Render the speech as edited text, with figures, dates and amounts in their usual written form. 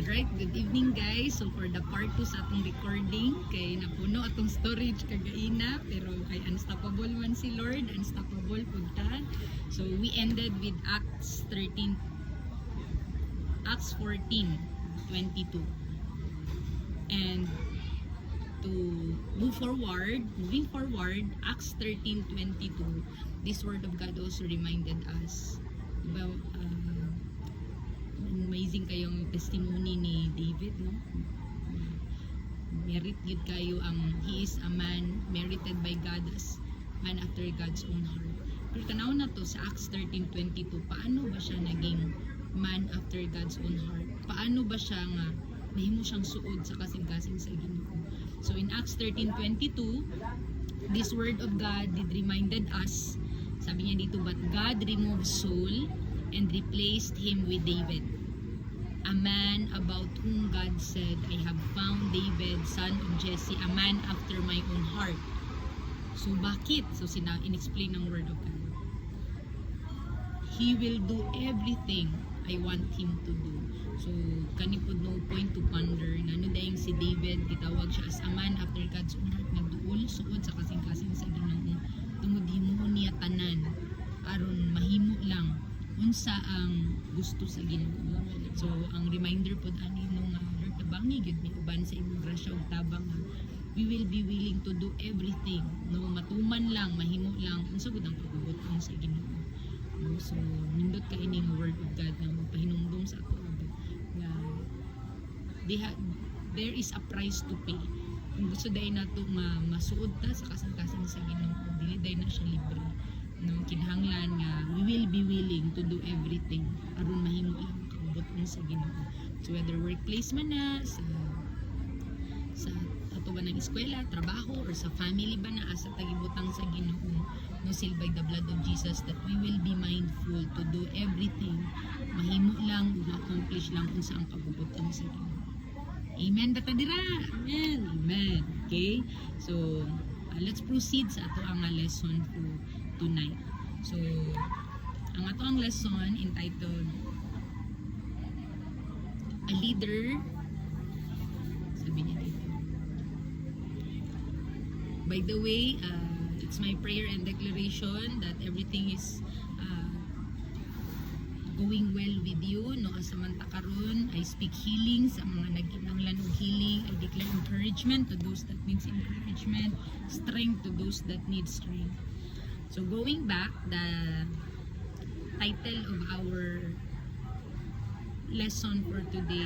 Alright, good evening guys. So for the part 2 sa atong recording, kay napuno atong storage kagaina, pero kay unstoppable man si Lord, unstoppable punta. So we ended with Acts 14:22. And to moving forward, Acts 13:22, this word of God also reminded us about amazing kayong testimony ni David, no? Merit yun kayo he is a man merited by God as man after God's own heart. Pero tanaw na to sa Acts 13:22, paano ba siya naging man after God's own heart? Paano ba siya nga nahimo siyang suod sa kasing-kasing sa Ginoo? So in Acts 13:22, this word of God did reminded us, sabi niya dito, but God removed Saul and replaced him with David, a man about whom God said, I have found David, son of Jesse, a man after my own heart. So bakit? So in-explain ng word of God. He will do everything I want him to do. So kanipod no point to ponder na ano dahil si David gitawag siya as a man after God's own heart, nagduol suod sa kasing-kasing sa Ginoo tungod himuon niya tanan aron mahimo lang unsa ang gusto sa Ginoo. So ang reminder pod ani no nga Lord, tabangi gyud mi uban sa imong grasya ug tabang nga we will be willing to do everything, no, matuman lang, mahimo lang unsa gud ang pagbubuton sa Ginoo. No, so nindot ka ining word of God nga magpahinumdum sa ato nga there is a price to pay. Kung gusto dahil na ito masuod ta sa kasing-kasing sa Ginoo, dili dahil na siya libre. No, kinahanglan nga we will be willing to do everything aron mahimo lang kaubuton sa Ginoo. So whether workplace man na, sa ato ba ng eskwela, trabaho, or sa family ba na asa tagibutang sa Ginoo, no, sealed by the blood of Jesus, that we will be mindful to do everything mahimo lang, ma-accomplish lang kung saan kabubuton sa Ginoo. Amen bata dira? Amen. Amen. Okay? So let's proceed sa ato ang lesson for tonight. So ang ato ang lesson entitled A Leader, sabi niya dito. By the way, it's my prayer and declaration that everything is going well with you, no, asamanta karon. I speak healing sa mga nagkinahanglan og healing. I declare encouragement to those that needs encouragement, strength to those that need strength. So going back, the title of our lesson for today